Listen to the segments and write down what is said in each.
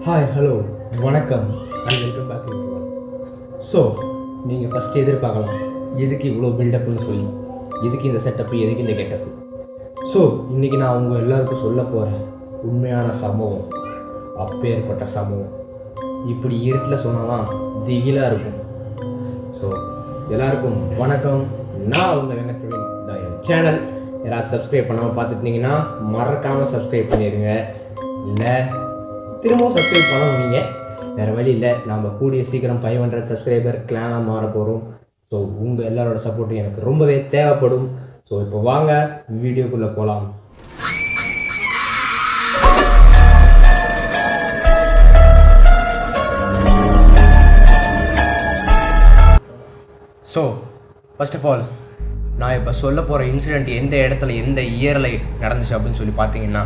Hi hello வணக்கம் and welcome back to one. So நீங்கள் first எதிர்பார்க்கலாம் எதுக்கு இவ்வளோ பில்டப்னு சொல்லி, எதுக்கு இந்த செட்டப்பு, எதுக்கு இந்த கெட்டப்பு. ஸோ இன்றைக்கி நான் உங்கள் எல்லாருக்கும் சொல்ல போகிறேன் உண்மையான சம்பவம். அப்பேற்பட்ட சம்பவம் இப்படி இருட்டில் சொன்னாலாம் திகிலாக இருக்கும். ஸோ எல்லாருக்கும் வணக்கம். நான் உங்கள் வெங்கட்பிரவீன் தான். என் சேனல் யாராவது சப்ஸ்கிரைப் பண்ணாமல் பார்த்துட்டிங்கன்னா மறக்காமல் சப்ஸ்கிரைப் பண்ணிடுங்க. இல்லை திரும்பவும் சப்ஸ்கிரைப் பண்ண முடியுங்க, வேறு வழி இல்லை. நம்ம கூடிய சீக்கிரம் 500 சப்ஸ்கிரைபர் கிளானாக மாற போகிறோம். ஸோ உங்கள் எல்லாரோட சப்போர்ட்டும் எனக்கு ரொம்பவே தேவைப்படும். ஸோ இப்போ வாங்க வீடியோக்குள்ளே போகலாம். ஸோ ஃபர்ஸ்ட் ஆஃப் ஆல் நான் இப்போ சொல்ல போகிற இன்சிடெண்ட் எந்த இடத்துல எந்த இயரில் நடந்துச்சு அப்படின்னு சொல்லி பார்த்தீங்கன்னா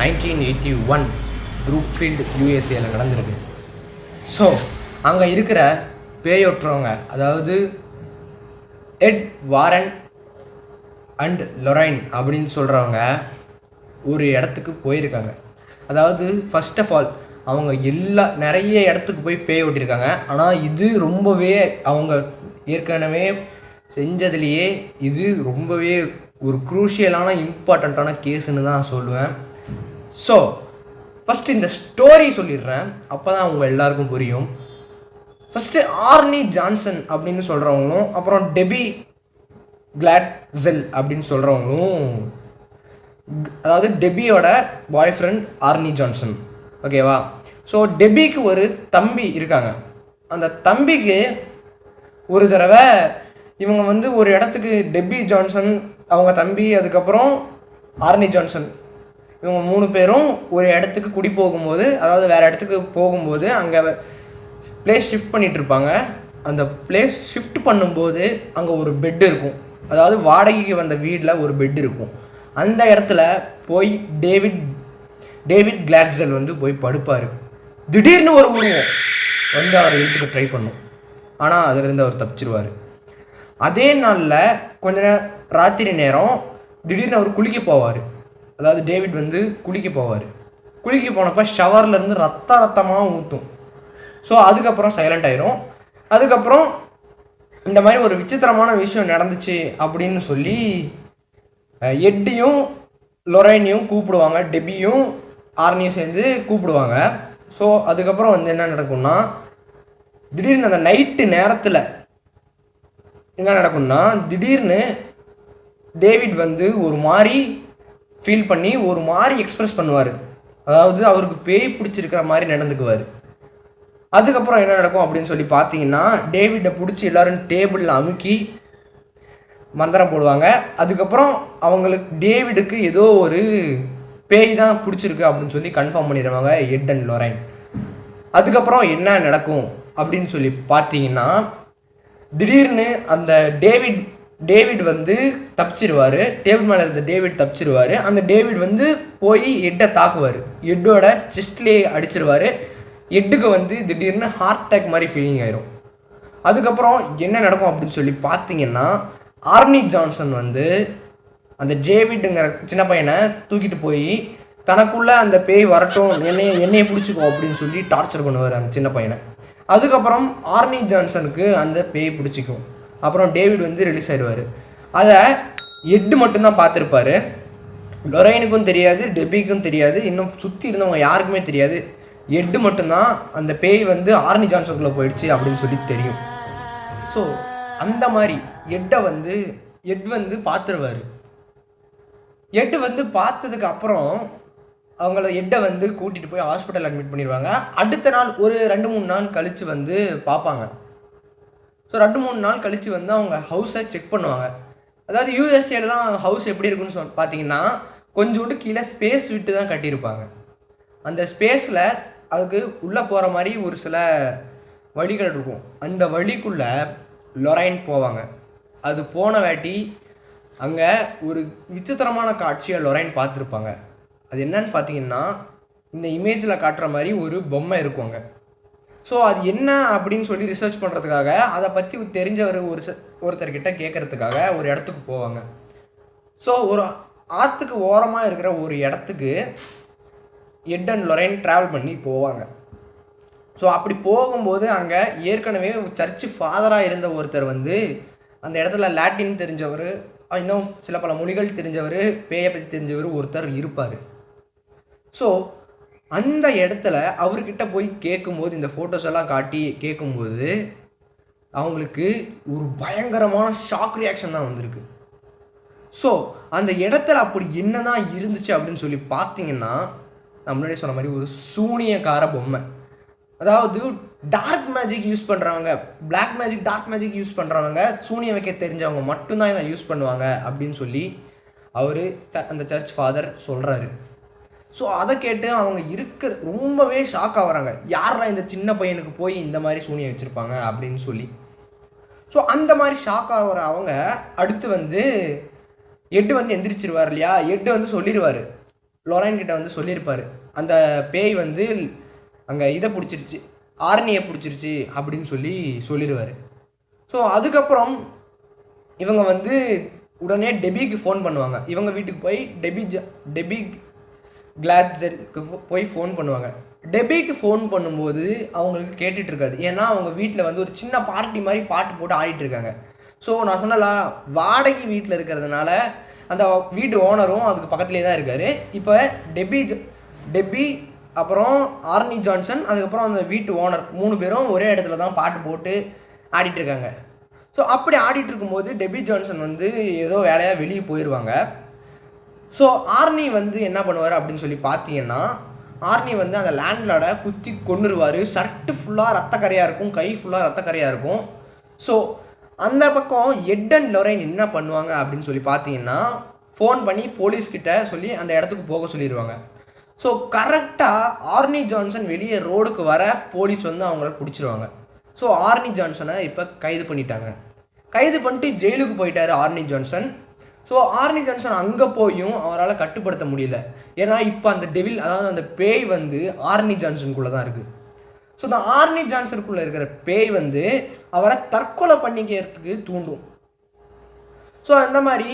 1981 ப்ரூக்ஃபீல்டு யூஎஸ்ஏல நடந்திருக்கு. ஸோ அங்கே இருக்கிற பேயொற்றவங்க, அதாவது எட் வாரன் அண்ட் லொரைன் அப்படின்னு சொல்கிறவங்க ஒரு இடத்துக்கு போயிருக்காங்க. அதாவது ஃபர்ஸ்ட் ஆஃப் ஆல் அவங்க நிறைய இடத்துக்கு போய் பேய் ஓட்டியிருக்காங்க. ஆனால் இது ரொம்பவே அவங்க ஏற்கனவே செஞ்சதுலேயே இது ரொம்பவே ஒரு குரூஷியலான இம்பார்ட்டண்ட்டான கேஸுன்னு தான் சொல்லுவேன். ஸோ ஃபஸ்ட்டு இந்த ஸ்டோரி சொல்லிடுறேன், அப்போ தான் அவங்க எல்லாருக்கும் புரியும். ஃபஸ்ட்டு ஆர்னி ஜான்சன் அப்படின்னு சொல்கிறவங்களும், அப்புறம் டெபி கிளாட்செல் அப்படின்னு சொல்கிறவங்களும், அதாவது டெபியோட பாய் ஃப்ரெண்ட் ஆர்னி ஜான்சன், ஓகேவா. ஸோ டெபிக்கு ஒரு தம்பி இருக்காங்க. அந்த தம்பிக்கு ஒரு தடவை இவங்க ஒரு இடத்துக்கு, டெபி ஜான்சன், அவங்க தம்பி, அதுக்கப்புறம் ஆர்னி ஜான்சன், இவங்க 3 பேரும் ஒரு இடத்துக்கு குடி போகும்போது, அதாவது வேறு இடத்துக்கு போகும்போது அங்கே பிளேஸ் ஷிஃப்ட் பண்ணிகிட்ருப்பாங்க. அந்த பிளேஸ் ஷிஃப்ட் பண்ணும்போது அங்கே ஒரு பெட்டு இருக்கும், அதாவது வாடகைக்கு வந்த வீட்டில் ஒரு பெட் இருக்கும். அந்த இடத்துல போய் டேவிட் கிளாட்செல் போய் படுப்பார். திடீர்னு ஒரு உருவம் அவர் இழுத்துக்க ட்ரை பண்ணும். ஆனால் அதிலிருந்து அவர் தப்பிச்சிருவார். அதே நாளில் கொஞ்ச ராத்திரி நேரம் திடீர்னு அவர் குளிக்க போவார். அதாவது டேவிட் குளிக்க போவார். குளிக்க போனப்போ ஷவர்லேருந்து ரத்தமாக ஊற்றும். ஸோ அதுக்கப்புறம் சைலண்ட் ஆயிரும். அதுக்கப்புறம் இந்த மாதிரி ஒரு விசித்திரமான விஷயம் நடந்துச்சு அப்படின்னு சொல்லி எட்டியும் லொரைனையும் கூப்பிடுவாங்க, டெபியும் ஆர்னியும் சேர்ந்து கூப்பிடுவாங்க. ஸோ அதுக்கப்புறம் என்ன நடக்கும்னா, திடீர்னு அந்த நைட்டு நேரத்தில் என்ன நடக்கும்னா, திடீர்னு டேவிட் ஒரு மாதிரி ஃபீல் பண்ணி ஒரு மாதிரி எக்ஸ்ப்ரெஸ் பண்ணுவார். அதாவது அவருக்கு பேய் பிடிச்சிருக்கிற மாதிரி நடந்துக்குவார். அதுக்கப்புறம் என்ன நடக்கும் அப்படின்னு சொல்லி பார்த்தீங்கன்னா, டேவிட்டை பிடிச்சி எல்லோரும் டேபிளில் அமுக்கி மந்திரம் போடுவாங்க. அதுக்கப்புறம் டேவிடுக்கு ஏதோ ஒரு பேய் தான் பிடிச்சிருக்கு அப்படின்னு சொல்லி கன்ஃபார்ம் பண்ணிடுவாங்க எட் அண்ட் லொரைன். அதுக்கப்புறம் என்ன நடக்கும் அப்படின்னு சொல்லி பார்த்தீங்கன்னா, திடீர்னு அந்த டேவிட் தப்பிச்சிருவார். டேபிள் மேலே இருந்த டேவிட் தப்பிச்சிருவார். அந்த டேவிட் போய் எட்டை தாக்குவார். எட்டோட செஸ்ட்லேயே அடிச்சிருவார். எட்டுக்கு திடீர்னு ஹார்ட் அட்டாக் மாதிரி ஃபீலிங் ஆயிரும். அதுக்கப்புறம் என்ன நடக்கும் அப்படின்னு சொல்லி பார்த்தீங்கன்னா, ஆர்னி ஜான்சன் அந்த டேவிட்டுங்கிற சின்ன பையனை தூக்கிட்டு போய் தனக்குள்ளே அந்த பேய் வரட்டும், என்னையை பிடிச்சிக்கோ அப்படின்னு சொல்லி டார்ச்சர் பண்ணுவார் அந்த சின்ன பையனை. அதுக்கப்புறம் ஆர்னி ஜான்சனுக்கு அந்த பேய் பிடிச்சிக்கும். அப்புறம் டேவிட் ரிலீஸ் ஆயிடுவார். அதை எட்டு மட்டும்தான் பார்த்துருப்பார். லொரைனுக்கும் தெரியாது, டெபிக்கும் தெரியாது, இன்னும் சுற்றி இருந்தவங்க யாருக்குமே தெரியாது. எட்டு மட்டும்தான் அந்த பேய் ஆர்னி ஜான்சனுக்குள்ளே போயிடுச்சு அப்படின்னு சொல்லி தெரியும். ஸோ அந்த மாதிரி எட் பார்த்துருவார். எட்டு பார்த்ததுக்கு அப்புறம் அவங்கள எட்டை கூட்டிகிட்டு போய் ஹாஸ்பிட்டல் அட்மிட் பண்ணிடுவாங்க. அடுத்த நாள் ஒரு 2-3 நாள் கழித்து பார்ப்பாங்க. ஸோ 2-3 நாள் கழித்து அவங்க ஹவுஸை செக் பண்ணுவாங்க. அதாவது யூஎஸ்ஏலாம் ஹவுஸ் எப்படி இருக்குன்னு பார்த்தீங்கன்னா, கொஞ்சோண்டு கீழே ஸ்பேஸ் விட்டு தான் கட்டியிருப்பாங்க. அந்த ஸ்பேஸில் அதுக்கு உள்ளே போகிற மாதிரி ஒரு சில வழிகள் இருக்கும். அந்த வழிக்குள்ளே லொரைன் போவாங்க. அது போன வாட்டி அங்கே ஒரு விசித்திரமான காட்சியை லொரைன் பார்த்துருப்பாங்க. அது என்னன்னு பார்த்தீங்கன்னா, இந்த இமேஜில் காட்டுற மாதிரி ஒரு பொம்மை இருக்கும் அங்கே. ஸோ அது என்ன அப்படின்னு சொல்லி ரிசர்ச் பண்ணுறதுக்காக, அதை பற்றி தெரிஞ்சவர் ஒருத்தர்கிட்ட கேட்குறதுக்காக ஒரு இடத்துக்கு போவாங்க. ஸோ ஒரு ஆற்றுக்கு ஓரமாக இருக்கிற ஒரு இடத்துக்கு எட் அண்ட் லொரைன் ட்ராவல் பண்ணி போவாங்க. ஸோ அப்படி போகும்போது அங்கே ஏற்கனவே சர்ச்சு ஃபாதராக இருந்த ஒருத்தர் வந்து அந்த இடத்துல லாட்டின் தெரிஞ்சவர், இன்னும் சில பல மொழிகள் தெரிஞ்சவர், பேயை பற்றி தெரிஞ்சவர் ஒருத்தர் இருப்பார். ஸோ அந்த இடத்துல அவர்கிட்ட போய் கேட்கும்போது, இந்த ஃபோட்டோஸ் எல்லாம் காட்டி கேட்கும்போது அவங்களுக்கு ஒரு பயங்கரமான ஷாக் ரியாக்ஷன் தான் வந்திருக்கு. ஸோ அந்த இடத்துல அப்படி என்ன தான் இருந்துச்சு அப்படின்னு சொல்லி பார்த்தீங்கன்னா, நான் முன்னாடியே சொன்ன மாதிரி ஒரு சூனியக்கார பொம்மை. அதாவது டார்க் மேஜிக் யூஸ் பண்ணுறவங்க, black magic, dark magic use பண்ணுறவங்க, சூனியம் வைக்க தெரிஞ்சவங்க மட்டும்தான் இதை யூஸ் பண்ணுவாங்க அப்படின்னு சொல்லி அவர் அந்த சர்ச் ஃபாதர் சொல்கிறாரு. ஸோ அதை கேட்டு அவங்க ரொம்பவே ஷாக் ஆகுறாங்க. யாரா இந்த சின்ன பையனுக்கு போய் இந்த மாதிரி சூனியம் வச்சுருப்பாங்க அப்படின்னு சொல்லி. ஸோ அந்த மாதிரி ஷாக் ஆகிற அவங்க அடுத்து வந்து எட்டு வந்து எந்திரிச்சிருவார் இல்லையா, எட்டு வந்து சொல்லிடுவார், லொரைன் கிட்ட வந்து சொல்லியிருப்பார், அந்த பேய் வந்து அங்கே இதை பிடிச்சிருச்சு, ஆர்னியை பிடிச்சிருச்சு அப்படின்னு சொல்லிடுவார். ஸோ அதுக்கப்புறம் இவங்க வந்து உடனே டெபிக்கு ஃபோன் பண்ணுவாங்க. இவங்க வீட்டுக்கு போய் டெபி கிளாட்ஸனுக்கு போய் ஃபோன் பண்ணுவாங்க. டெபிக்கு ஃபோன் பண்ணும்போது அவங்களுக்கு கேட்டுட்டு இருக்காது. ஏன்னா அவங்க வீட்டில் வந்து ஒரு சின்ன பார்ட்டி மாதிரி பாட்டு போட்டு ஆடிட்டு இருக்காங்க. ஸோ நான் சொன்னலாம், வாடகை வீட்டில் இருக்கிறதுனால அந்த வீட்டு ஓனரும் அதுக்கு பக்கத்துலேயே தான் இருக்கார். இப்போ டெபி அப்புறம் ஆர்னி ஜான்சன், அதுக்கப்புறம் அந்த வீட்டு ஓனர் 3 பேரும் ஒரே இடத்துல தான் பாட்டு போட்டு ஆடிட்டுருக்காங்க. ஸோ அப்படி ஆடிட்டு இருக்கும்போது டெபி ஜான்சன் வந்து ஏதோ வேலையாக வெளியே போயிடுவாங்க. ஸோ ஆர்னி வந்து என்ன பண்ணுவார் அப்படின்னு சொல்லி பார்த்தீங்கன்னா, ஆர்னி வந்து அந்த லேண்ட்லார்டை குத்தி கொன்னுருவார். ஷர்ட்டு ஃபுல்லாக ரத்தக்கரையாக இருக்கும், கை ஃபுல்லாக ரத்தக்கரையாக இருக்கும். ஸோ அந்த பக்கம் எட் அண்ட் லொரைன் என்ன பண்ணுவாங்க அப்படின்னு சொல்லி பார்த்தீங்கன்னா, ஃபோன் பண்ணி போலீஸ்கிட்ட சொல்லி அந்த இடத்துக்கு போக சொல்லிடுவாங்க. ஸோ கரெக்டாக ஆர்னி ஜான்சன் வெளியே ரோடுக்கு வர போலீஸ் வந்து அவங்கள பிடிச்சிருவாங்க. ஸோ ஆர்னி ஜான்சனை இப்போ கைது பண்ணிட்டாங்க. கைது பண்ணிட்டு ஜெயிலுக்கு போயிட்டார் Arni Johnson. So Arni Johnson அங்கே போயும் அவரால் கட்டுப்படுத்த முடியல. ஏன்னா இப்போ அந்த டெவில், அதாவது அந்த பேய் வந்து ஆர்னி ஜான்சனுக்குள்ளே தான் இருக்குது. ஸோ இந்த ஆர்னி ஜான்சனுக்குள்ளே இருக்கிற பேய் வந்து அவரை தற்கொலை பண்ணிக்கிறதுக்கு தூண்டும். ஸோ அந்த மாதிரி,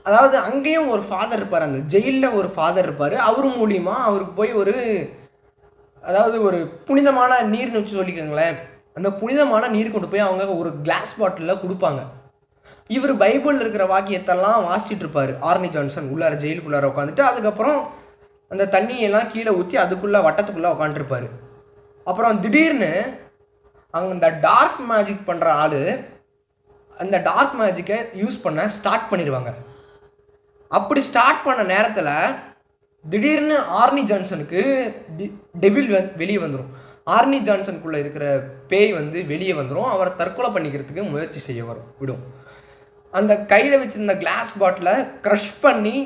அதாவது அங்கேயும் ஒரு ஃபாதர் இருப்பார், அந்த ஜெயிலில் ஒரு ஃபாதர் இருப்பார். அவர் மூலியமாக அவருக்கு போய் அதாவது ஒரு புனிதமான நீர்னு வச்சு சொல்லிக்கோங்களேன், அந்த புனிதமான நீர் கொண்டு போய் அவங்க ஒரு கிளாஸ் பாட்டிலில் கொடுப்பாங்க. இவர் பைபிளில் இருக்கிற வாக்கியத்தெல்லாம் வாசிச்சுட்டு இருப்பார் ஆர்னி ஜான்சன் உள்ளார, ஜெயிலுக்குள்ளார உட்காந்துட்டு. அதுக்கப்புறம் அந்த தண்ணியெல்லாம் கீழே ஊற்றி அதுக்குள்ளே வட்டத்துக்குள்ளே உட்காந்துருப்பார். அப்புறம் திடீர்னு அங்கே இந்த டார்க் மேஜிக் பண்ணுற ஆள் அந்த டார்க் மேஜிக்கை யூஸ் பண்ண ஸ்டார்ட் பண்ணிடுவாங்க. அப்படி ஸ்டார்ட் பண்ண நேரத்தில் திடீர்னு ஆர்னி ஜான்சனுக்கு டெவில் வெளியே வந்துடும். ஆர்னி ஜான்சனுக்குள்ளே இருக்கிற பேய் வந்து வெளியே வந்துடும். அவரை தற்கொலை பண்ணிக்கிறதுக்கு முயற்சி செய்ய விடும். அந்த கையில் வச்சுருந்த கிளாஸ் பாட்டிலை க்ரஷ் பண்ணி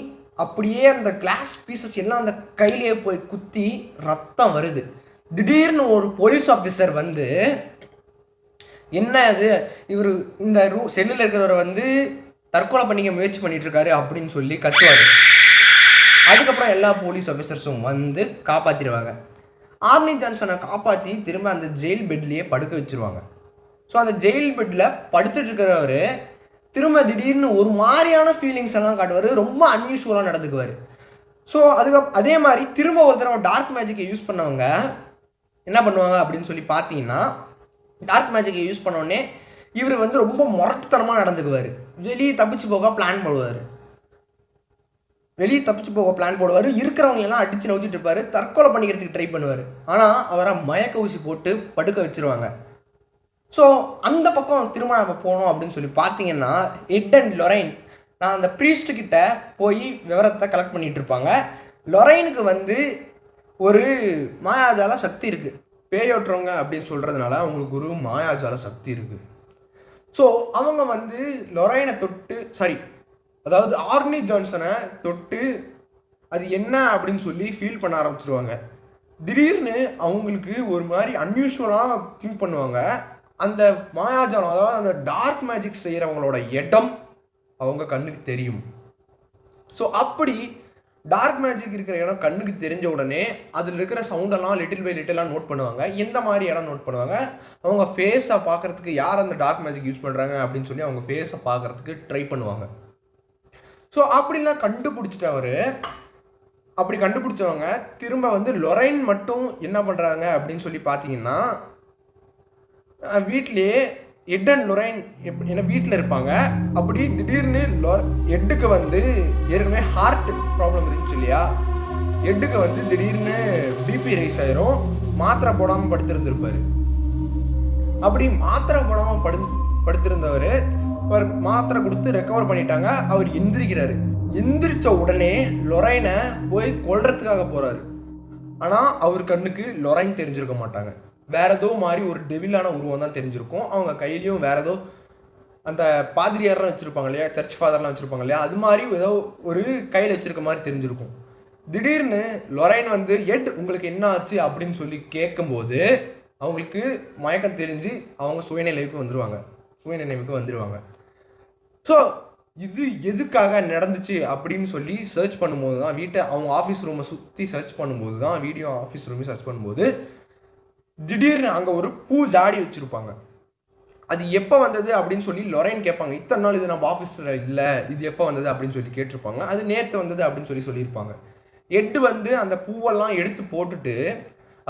அப்படியே அந்த கிளாஸ் பீசஸ் எல்லாம் அந்த கையிலேயே போய் குத்தி ரத்தம் வருது. திடீர்னு ஒரு போலீஸ் ஆஃபீஸர் வந்து, என்ன அது, இவர் இந்த செல்லில் இருக்கிறவரை வந்து தற்கொலை பண்ணிக்க முயற்சி பண்ணிட்டு இருக்காரு அப்படின்னு சொல்லி கத்துவார். அதுக்கப்புறம் எல்லா போலீஸ் ஆஃபீஸர்ஸும் வந்து காப்பாற்றிடுவாங்க. ஆர்னி ஜான்சனை காப்பாற்றி திரும்ப அந்த ஜெயில் பெட்லேயே படுக்க வச்சுருவாங்க. ஸோ அந்த ஜெயில் பெட்டில் படுத்துட்டு இருக்கிறவர் திரும்ப திடீர்னு ஒரு மாதிரியான ஃபீலிங்ஸ் எல்லாம் காட்டுவார், ரொம்ப அன்யூஷுவலாக நடந்துக்குவார். ஸோ அதே மாதிரி திரும்ப ஒரு தடவை டார்க் மேஜிக்கை யூஸ் பண்ணவங்க என்ன பண்ணுவாங்க அப்படின்னு சொல்லி பார்த்தீங்கன்னா, டார்க் மேஜிக்கை யூஸ் பண்ணோடனே இவர் வந்து ரொம்ப முரட்டுத்தனமாக நடந்துக்குவார். வெளியே தப்பிச்சு போக பிளான் போடுவார். இருக்கிறவங்க எல்லாம் அடித்து நவுத்திட்டு இருப்பார். தற்கொலை பண்ணிக்கிறதுக்கு ட்ரை பண்ணுவார். ஆனால் அவரை மயக்க ஊசி போட்டு படுக்க வச்சுருவாங்க. ஸோ அந்த பக்கம் திரும்ப நம்ம போனோம் அப்படின்னு சொல்லி பார்த்தீங்கன்னா, எட் அண்ட் லொரைன் நான் அந்த ப்ரீஸ்ட்டுக்கிட்ட போய் விவரத்தை கலெக்ட் பண்ணிகிட்டு இருப்பாங்க. லொரைனுக்கு வந்து ஒரு மாயாஜால சக்தி இருக்குது. பேயோட்டுறவங்க அப்படின்னு சொல்கிறதுனால அவங்களுக்கு ஒரு மாயாஜால சக்தி இருக்குது. ஸோ அவங்க வந்து லொரைனை அதாவது ஆர்னி ஜான்சனை தொட்டு அது என்ன அப்படின்னு சொல்லி ஃபீல் பண்ண ஆரம்பிச்சிருவாங்க. திடீர்னு அவங்களுக்கு ஒரு மாதிரி அன்யூஷுவலாக திங்க் பண்ணுவாங்க. அந்த மாயாஜாலம், அதாவது அந்த டார்க் மேஜிக் செய்கிறவங்களோட இடம் அவங்க கண்ணுக்கு தெரியும். ஸோ அப்படி டார்க் மேஜிக் இருக்கிற இடம் கண்ணுக்கு தெரிஞ்ச உடனே அதில் இருக்கிற சவுண்டெல்லாம் லிட்டில் பை லிட்டிலாக நோட் பண்ணுவாங்க. எந்த மாதிரி இடம் நோட் பண்ணுவாங்க, அவங்க ஃபேஸை பார்க்குறதுக்கு யார் அந்த டார்க் மேஜிக் யூஸ் பண்ணுறாங்க அப்படின்னு சொல்லி அவங்க ஃபேஸை பார்க்குறதுக்கு ட்ரை பண்ணுவாங்க. ஸோ அப்படிலாம் கண்டுபிடிச்சிட்டு அவர் அப்படி கண்டுபிடிச்சவங்க திரும்ப வந்து லொரைன் மட்டும் என்ன பண்ணுறாங்க அப்படின்னு சொல்லி பார்த்தீங்கன்னா, வீட்டிலேயே எட் அண்ட் லொரைன் என்ன வீட்டில் இருப்பாங்க. அப்படி திடீர்னு எட்டுக்கு வந்து ஏற்கனவே ஹார்ட் ப்ராப்ளம் இருந்துச்சு இல்லையா, எட்டுக்கு வந்து திடீர்னு பிபி ரைஸ் ஆயிரும். மாத்திரை போடாமல் படுத்திருந்திருப்பாரு. அப்படி மாத்திரை போடாமல் படுத்திருந்தவர் மாத்திரை கொடுத்து ரெக்கவர் பண்ணிட்டாங்க. அவர் எந்திரிக்கிறாரு. எந்திரிச்ச உடனே லொரைனை போய் கொல்றதுக்காக போறாரு. ஆனால் அவர் கண்ணுக்கு லொரைன் தெரிஞ்சிருக்க மாட்டாங்க. வேற ஏதோ மாதிரி ஒரு டெவிலான உருவம் தான் தெரிஞ்சிருக்கும். அவங்க கையிலையும் வேற ஏதோ அந்த பாதிரியாரெலாம் வச்சுருப்பாங்க இல்லையா, சர்ச் ஃபாதர்லாம் வச்சுருப்பாங்க இல்லையா, அது மாதிரி ஏதோ ஒரு கையில் வச்சுருக்க மாதிரி தெரிஞ்சிருக்கும். திடீர்னு லொரைன் வந்து எட் உங்களுக்கு என்ன ஆச்சு அப்படின்னு சொல்லி கேட்கும்போது அவங்களுக்கு மயக்கம் தெரிஞ்சு அவங்க சுயநினைவுக்கு வந்துடுவாங்க. ஸோ இது எதுக்காக நடந்துச்சு அப்படின்னு சொல்லி சர்ச் பண்ணும்போது தான், அவங்க ஆஃபீஸ் ரூமை சுற்றி சர்ச் பண்ணும்போது தான், வீடியோ ஆஃபீஸ் ரூமை சர்ச் பண்ணும்போது திடீர்னு அங்கே ஒரு பூ ஜாடி வச்சுருப்பாங்க. அது எப்போ வந்தது அப்படின்னு சொல்லி லொரைன் கேட்பாங்க. இத்தனை நாள் இது நம்ம ஆஃபீஸில் இல்லை, இது எப்போ வந்தது அப்படின்னு சொல்லி கேட்டிருப்பாங்க. அது நேற்று வந்தது அப்படின்னு சொல்லியிருப்பாங்க. எட்டு வந்து அந்த பூவெல்லாம் எடுத்து போட்டுட்டு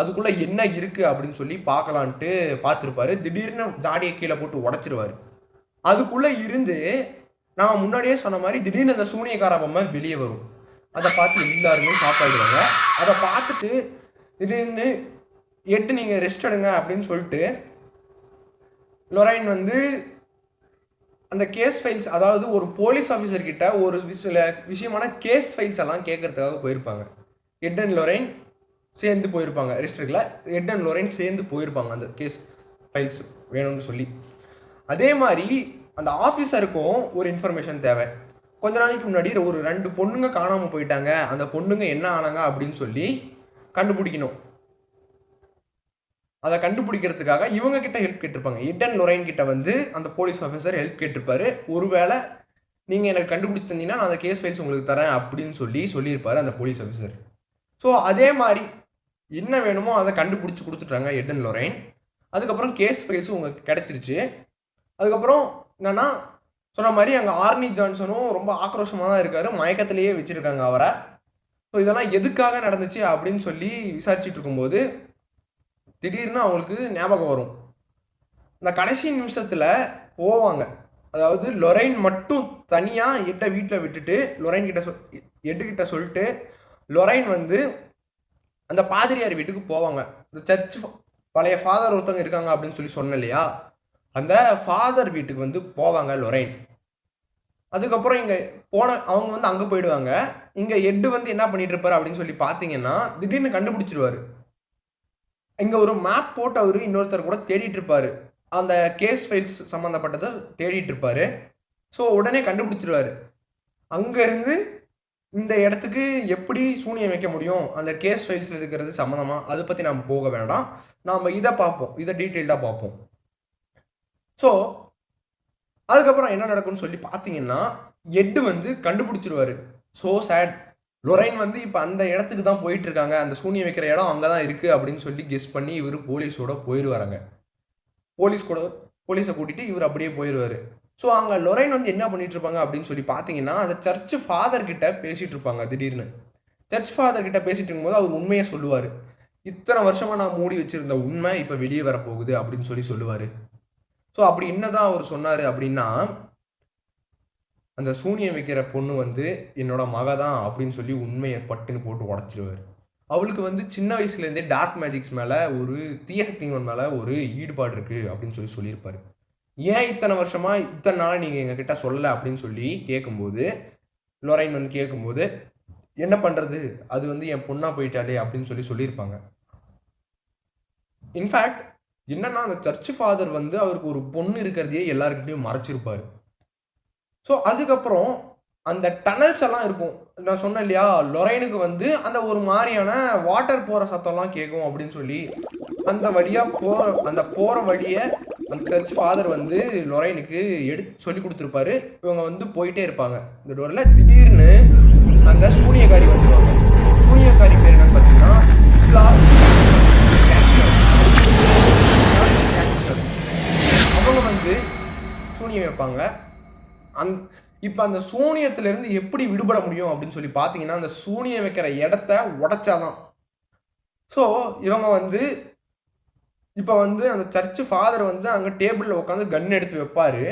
அதுக்குள்ளே என்ன இருக்குது அப்படின்னு சொல்லி பார்க்கலான்ட்டு பார்த்துருப்பாரு. திடீர்னு ஜாடியை கீழே போட்டு உடச்சிருவார். அதுக்குள்ளே இருந்து நான் முன்னாடியே சொன்ன மாதிரி திடீர்னு அந்த சூனியக்கார பொம்மை வெளியே வரும். அதை பார்த்து எல்லாருமே ஷாக் ஆகிடுவாங்க. அதை பார்த்துட்டு திடீர்னு எட்டு நீங்கள் ரெஸ்ட் எடுங்க அப்படின்னு சொல்லிட்டு லொரைன் வந்து அந்த கேஸ் ஃபைல்ஸ், அதாவது ஒரு போலீஸ் ஆஃபீஸர்கிட்ட ஒரு சில விஷயமான கேஸ் ஃபைல்ஸ் எல்லாம் கேட்கறதுக்காக போயிருப்பாங்க. எட் அண்ட் லொரைன் சேர்ந்து போயிருப்பாங்க. ரெஸ்ட்ரிக்டில் எட் அண்ட் லொரைன் சேர்ந்து போயிருப்பாங்க அந்த கேஸ் ஃபைல்ஸ் வேணும்னு சொல்லி. அதே மாதிரி அந்த ஆஃபீஸருக்கும் ஒரு இன்ஃபர்மேஷன் தேவை. கொஞ்ச நாளைக்கு முன்னாடி ஒரு 2 பொண்ணுங்க காணாமல் போயிட்டாங்க, அந்த பொண்ணுங்க என்ன ஆனாங்க அப்படின்னு சொல்லி கண்டுபிடிக்கணும். அதை கண்டுபிடிக்கிறதுக்காக இவங்க கிட்ட ஹெல்ப் கேட்டிருப்பாங்க. எட் அண்ட் லொரைன் கிட்ட வந்து அந்த போலீஸ் ஆஃபீஸர் ஹெல்ப் கேட்டிருப்பாரு. ஒருவேளை நீங்கள் எனக்கு கண்டுபிடிச்சி தந்தீங்கன்னா நான் அந்த கேஸ் ஃபைல்ஸ் உங்களுக்கு தரேன் அப்படின்னு சொல்லியிருப்பாரு அந்த போலீஸ் ஆஃபீஸர். ஸோ அதே மாதிரி என்ன வேணுமோ அதை கண்டுபிடிச்சி கொடுத்துட்டாங்க எட் அண்ட் லொரைன். அதுக்கப்புறம் கேஸ் ஃபைல்ஸும் உங்களுக்கு கிடச்சிருச்சு. அதுக்கப்புறம் என்னன்னா சொன்ன மாதிரி அங்கே ஆர்னி ஜான்சனும் ரொம்ப ஆக்ரோஷமாக தான் இருக்காரு. மயக்கத்திலேயே வச்சுருக்காங்க அவரை. ஸோ இதெல்லாம் எதுக்காக நடந்துச்சு அப்படின்னு சொல்லி விசாரிச்சுட்டு இருக்கும்போது திடீர்னு அவங்களுக்கு ஞாபகம் வரும். இந்த கடைசி நிமிஷத்தில் போவாங்க. அதாவது லொரைன் மட்டும் தனியாக எட்டை வீட்டில் விட்டுட்டு எட்டுக்கிட்ட சொல்லிட்டு லொரைன் வந்து அந்த பாதிரியார் வீட்டுக்கு போவாங்க. இந்த சர்ச் பழைய ஃபாதர் ஒருத்தவங்க இருக்காங்க அப்படின்னு சொல்லி சொன்னேன் இல்லையா, அந்த ஃபாதர் வீட்டுக்கு வந்து போவாங்க லொரைன். அதுக்கப்புறம் இங்கே அவங்க வந்து அங்கே போயிடுவாங்க. இங்கே எட்டு வந்து என்ன பண்ணிட்டு இருப்பாரு அப்படின்னு சொல்லி பார்த்தீங்கன்னா திடீர்னு கண்டுபிடிச்சிருவாரு. இங்கே ஒரு மேப் போட்டு அவர் இன்னொருத்தர் கூட தேடிட்டு இருப்பாரு. அந்த கேஸ் ஃபைல்ஸ் சம்மந்தப்பட்டதை தேடிட்டு இருப்பாரு. ஸோ உடனே கண்டுபிடிச்சிருவாரு. அங்கேருந்து இந்த இடத்துக்கு எப்படி சூனியம் வைக்க முடியும், அந்த கேஸ் ஃபைல்ஸில் இருக்கிறது சம்மந்தமாக, அதை பற்றி நம்ம போக வேண்டாம், நாம் இதை பார்ப்போம், இதை டீட்டெயில்டாக பார்ப்போம். ஸோ அதுக்கப்புறம் என்ன நடக்கும்னு சொல்லி பார்த்தீங்கன்னா எட்டு வந்து கண்டுபிடிச்சிருவாரு. So sad. லொரைன் வந்து இப்போ அந்த இடத்துக்கு தான் போயிட்டு இருக்காங்க, அந்த சூனியம் வைக்கிற இடம் அங்கே தான் இருக்குது அப்படின்னு சொல்லி கெஸ் பண்ணி இவர் போலீஸோட போயிடுவாருங்க. போலீஸை கூட்டிகிட்டு இவர் அப்படியே போயிடுவார். ஸோ அங்கே லொரைன் வந்து என்ன பண்ணிட்டு இருப்பாங்க அப்படின்னு சொல்லி பார்த்தீங்கன்னா அந்த சர்ச் ஃபாதர் கிட்ட பேசிகிட்டு இருப்பாங்க. திடீர்னு சர்ச் ஃபாதர் கிட்ட பேசிட்டு இருக்கும்போது அவர் உண்மையை சொல்லுவார். இத்தனை வருஷமாக நான் மூடி வச்சிருந்த உண்மை இப்போ வெளியே வரப்போகுது அப்படின்னு சொல்லி சொல்லுவார். ஸோ அப்படி என்னதான் அவர் சொன்னார் அப்படின்னா, அந்த சூனியம் வைக்கிற பொண்ணு வந்து என்னோட மக தான் அப்படின்னு சொல்லி உண்மையை பட்டுன்னு போட்டு உடச்சிருவார். அவளுக்கு வந்து சின்ன வயசுலேருந்தே டார்க் மேஜிக்ஸ் மேலே, ஒரு தீய சக்திகள் மேலே ஒரு ஈடுபாடு இருக்குது அப்படின்னு சொல்லியிருப்பார். ஏன் இத்தனை வருஷமாக இத்தனை நாள் நீங்கள் எங்ககிட்ட சொல்லலை அப்படின்னு சொல்லி கேட்கும்போது லொரைன் வந்து கேட்கும்போது என்ன பண்ணுறது, அது வந்து என் பொண்ணாக போயிட்டாலே அப்படின்னு சொல்லியிருப்பாங்க. இன்ஃபேக்ட் என்னன்னா அந்த சர்ச் ஃபாதர் வந்து அவருக்கு ஒரு பொண்ணு இருக்கிறதையே எல்லாருக்கிட்டையும் மறைச்சிருப்பார். ஸோ அதுக்கப்புறம் அந்த டனல்ஸ் எல்லாம் இருக்கும். நான் சொன்னேன் இல்லையா, லொரைனுக்கு வந்து அந்த ஒரு மாதிரியான வாட்டர் போகிற சத்தம்லாம் கேட்கும் அப்படின்னு சொல்லி அந்த வழியாக போகிற வழியை அந்த சர்ச் ஃபாதர் வந்து லொரைனுக்கு சொல்லி கொடுத்துருப்பாரு. இவங்க வந்து போயிட்டே இருப்பாங்க இந்த டோரில். திடீர்னு அந்த சூனியக்காரி வந்துடுவாங்க. சூனியக்காரி பேர் என்னன்னு பார்த்தீங்கன்னா அவங்க வந்து சூனியம் வைப்பாங்க. இப்போ அந்த சூனியத்திலிருந்து எப்படி விடுபட முடியும் அப்படின்னு சொல்லி பார்த்தீங்கன்னா, அந்த சூனியம் வைக்கிற இடத்த உடைச்சாதான். ஸோ இவங்க வந்து இப்போ வந்து அந்த சர்ச்சு ஃபாதர் வந்து அங்கே டேபிளில் உட்காந்து கன் எடுத்து வைப்பாரு.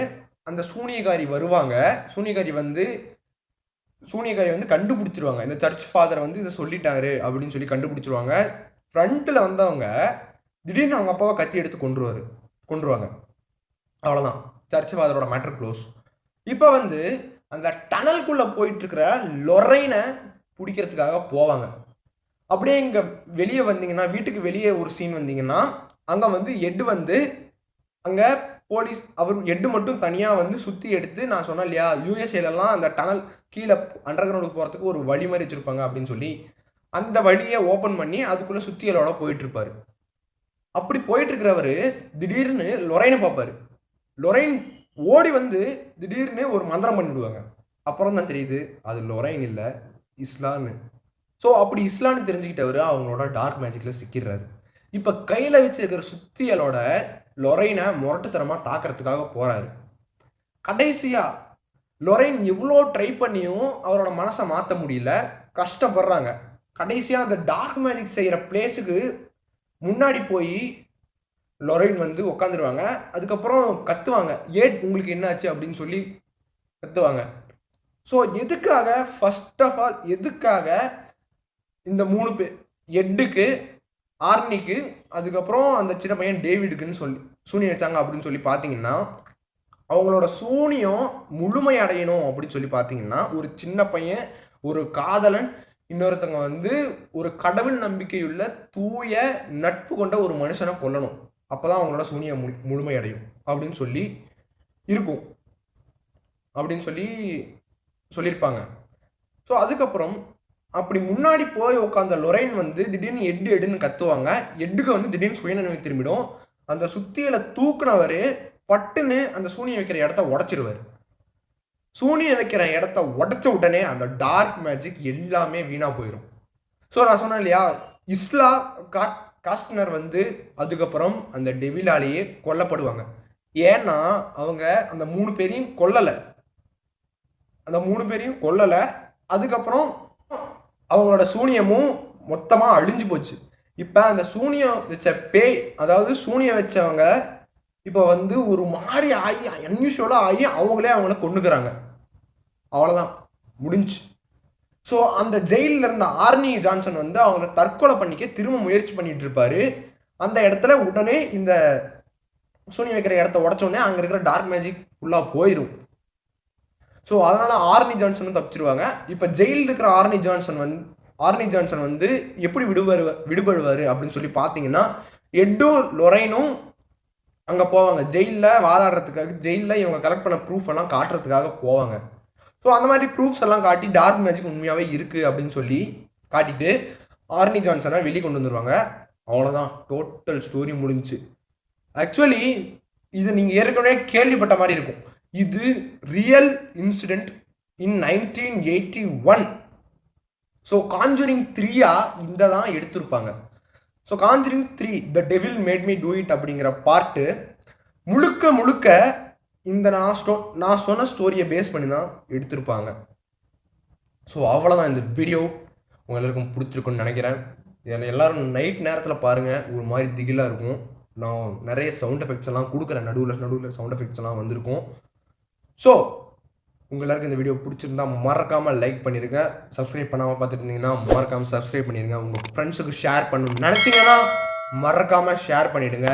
அந்த சூனியக்காரி வருவாங்க. சூனியக்காரி வந்து கண்டுபிடிச்சிருவாங்க. இந்த சர்ச் ஃபாதர் வந்து இதை சொல்லிட்டாரு அப்படின்னு சொல்லி கண்டுபிடிச்சிருவாங்க. ஃப்ரண்ட்டில் வந்தவங்க திடீர்னு அவங்க அப்பாவை கத்தி எடுத்து கொன்றுவாங்க. அவ்வளோதான், சர்ச் ஃபாதரோட மேட்டர் க்ளோஸ். இப்போ வந்து அந்த டனல்குள்ளே போயிட்டு இருக்கிற லொரைனை பிடிக்கிறதுக்காக போவாங்க. அப்படியே இங்கே வெளியே வந்தீங்கன்னா, வீட்டுக்கு வெளியே ஒரு சீன் வந்தீங்கன்னா, அங்கே வந்து எட்டு வந்து அங்கே போலீஸ் எட்டு மட்டும் தனியாக வந்து சுற்றி எடுத்து, நான் சொன்னேன் இல்லையா, யூஎஸ்ஏலலாம் அந்த டனல் கீழே அண்டர் கிரவுண்டுக்கு போகிறதுக்கு ஒரு வழி மாதிரி வச்சுருப்பாங்க அப்படின்னு சொல்லி, அந்த வழியை ஓப்பன் பண்ணி அதுக்குள்ளே சுற்றியலோட போயிட்டுருப்பார். அப்படி போயிட்டுருக்கிறவர் திடீர்னு லொரைனை பார்ப்பார். லொரைன் ஓடி வந்து திடீர்னு ஒரு மந்திரம் பண்ணிவிடுவாங்க. அப்புறம் தான் தெரியுது அது லொரைன் இல்லை, இஸ்லான்னு. ஸோ அப்படி இஸ்லான்னு தெரிஞ்சுக்கிட்டவர் அவங்களோட டார்க் மேஜிக்கில் சிக்கிடுறாரு. இப்போ கையில் வச்சிருக்கிற சுத்தியலோட லொரைனை முரட்டுத்தனமாக தாக்கிறதுக்காக போகிறாரு. கடைசியாக லொரைன் எவ்வளோ ட்ரை பண்ணியும் அவரோட மனசை மாற்ற முடியல, கஷ்டப்படுறாங்க. கடைசியாக அந்த டார்க் மேஜிக் செய்கிற பிளேஸுக்கு முன்னாடி போய் லொரைன் வந்து உட்காந்துருவாங்க. அதுக்கப்புறம் கத்துவாங்க, உங்களுக்கு என்னாச்சு அப்படின்னு சொல்லி கத்துவாங்க. ஸோ எதுக்காக, ஃபர்ஸ்ட் ஆஃப் ஆல் எதுக்காக இந்த 3 பேர், எட்டுக்கு, ஆர்னிக்கு, அதுக்கப்புறம் அந்த சின்ன பையன் டேவிடுக்குன்னு சொல்லி சூனியம் வச்சாங்க அப்படின்னு சொல்லி பார்த்தீங்கன்னா, அவங்களோட சூனியம் முழுமையடையணும் அப்படின்னு சொல்லி பார்த்தீங்கன்னா, ஒரு சின்ன பையன், ஒரு காதலன், இன்னொருத்தவங்க வந்து ஒரு கடவுள் நம்பிக்கையுள்ள தூய நட்பு கொண்ட ஒரு மனுஷனை கொல்லணும். அப்போதான் அவங்களோட சூனியம் முழுமையடையும் அப்படின்னு சொல்லி இருக்கும் அப்படின்னு சொல்லியிருப்பாங்க. ஸோ அதுக்கப்புறம் அப்படி முன்னாடி போய் உட்காந்த லொரைன் வந்து திடீர்னு எடுன்னு கத்துவாங்க. எட்டுக்கு வந்து திடீர்னு சுயநினைவு திரும்பிடும். அந்த சுத்தியில தூக்குனவர் பட்டுன்னு அந்த சூனியம் வைக்கிற இடத்த உடைச்சிருவார். சூனியம் வைக்கிற இடத்த உடைச்ச உடனே அந்த டார்க் மேஜிக் எல்லாமே வீணாக போயிடும். ஸோ நான் சொன்னேன் இல்லையா, இஸ்லா காஸ்ட்னர் வந்து அதுக்கப்புறம் அந்த டெவிலாலேயே கொல்லப்படுவாங்க. ஏன்னா அவங்க அந்த 3 பேரையும் கொல்லலை. அதுக்கப்புறம் அவங்களோட சூனியமும் மொத்தமாக அழிஞ்சு போச்சு. இப்போ அந்த சூனியம் வச்ச பேய், அதாவது சூனியம் வச்சவங்க இப்போ வந்து ஒரு மாதிரி ஆகி அன்யூஷுவலாக ஆகி அவங்கள கொண்டுக்கிறாங்க. அவ்வளோதான், முடிஞ்சு. ஸோ அந்த ஜெயிலில் இருந்த ஆர்னி ஜான்சன் வந்து அவங்கள தற்கொலை பண்ணிக்க திரும்ப முயற்சி பண்ணிட்டு இருப்பாரு. அந்த இடத்துல உடனே இந்த சூனியம் வைக்கிற இடத்த உடச்சோடனே அங்கே இருக்கிற டார்க் மேஜிக் ஃபுல்லாக போயிடும். ஸோ அதனால ஆர்னி ஜான்சனும் தப்பிச்சிருவாங்க. இப்போ ஜெயிலில் இருக்கிற ஆர்னி ஜான்சன் வந்து எப்படி விடுபடுவார் அப்படின்னு சொல்லி பார்த்தீங்கன்னா, எட்டும் லொரைனும் அங்கே போவாங்க. ஜெயிலில் வாதாடுறதுக்காக, ஜெயிலில் இவங்க கலெக்ட் பண்ண ப்ரூஃப் எல்லாம் காட்டுறதுக்காக போவாங்க. ஸோ அந்த மாதிரி ப்ரூஃப்ஸ் எல்லாம் காட்டி டார்க் மேஜிக் உண்மையாகவே இருக்குது அப்படின்னு சொல்லி காட்டிட்டு ஆர்னி ஜான்சனை வெளியே கொண்டு வந்துடுவாங்க. அவ்வளோதான், டோட்டல் ஸ்டோரி முடிஞ்சு. ஆக்சுவலி இது நீங்கள் ஏற்கனவே கேள்விப்பட்ட மாதிரி இருக்கும். இது ரியல் இன்சிடென்ட் இன் 1981. ஸோ காஞ்சூரிங் 3 இந்த தான் எடுத்திருப்பாங்க. So Conjuring 3 the devil made me do it அப்படிங்கிற பார்ட்டு முழுக்க இந்த நான் சொன்ன ஸ்டோரியை பேஸ் பண்ணி தான் எடுத்திருப்பாங்க. ஸோ அவ்வளோதான் இந்த வீடியோ. உங்கள் எல்லாருக்கும் பிடிச்சிருக்குன்னு நினைக்கிறேன். எல்லோரும் நைட் நேரத்தில் பாருங்கள், ஒரு மாதிரி திகிலாக இருக்கும். நான் நிறைய சவுண்ட் எஃபெக்ட்ஸ் எல்லாம் கொடுக்குறேன், நடுவில் சவுண்ட் எஃபெக்ட்ஸ் எல்லாம் வந்திருக்கும். ஸோ உங்கள் எல்லாருக்கும் இந்த வீடியோ பிடிச்சிருந்தா மறக்காமல் லைக் பண்ணிடுங்க. சப்ஸ்கிரைப் பண்ணாமல் பார்த்துட்டு இருந்தீங்கன்னா மறக்காமல் சப்ஸ்கிரைப் பண்ணிடுங்க. உங்கள் ஃப்ரெண்ட்ஸுக்கு ஷேர் பண்ணணும்னு நினச்சிங்கன்னா மறக்காமல் ஷேர் பண்ணிவிடுங்க.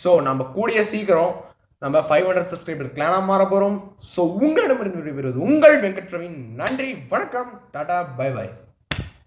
ஸோ நம்ம கூடிய சீக்கிரம் நம்ம 500 சப்ஸ்கிரைபர் கிளானாக மாற போகிறோம். ஸோ உங்களிடமிருந்து விடைபெறுவது உங்கள் வெங்கட் பிரவீன். நன்றி, வணக்கம், டாடா, பை பாய்.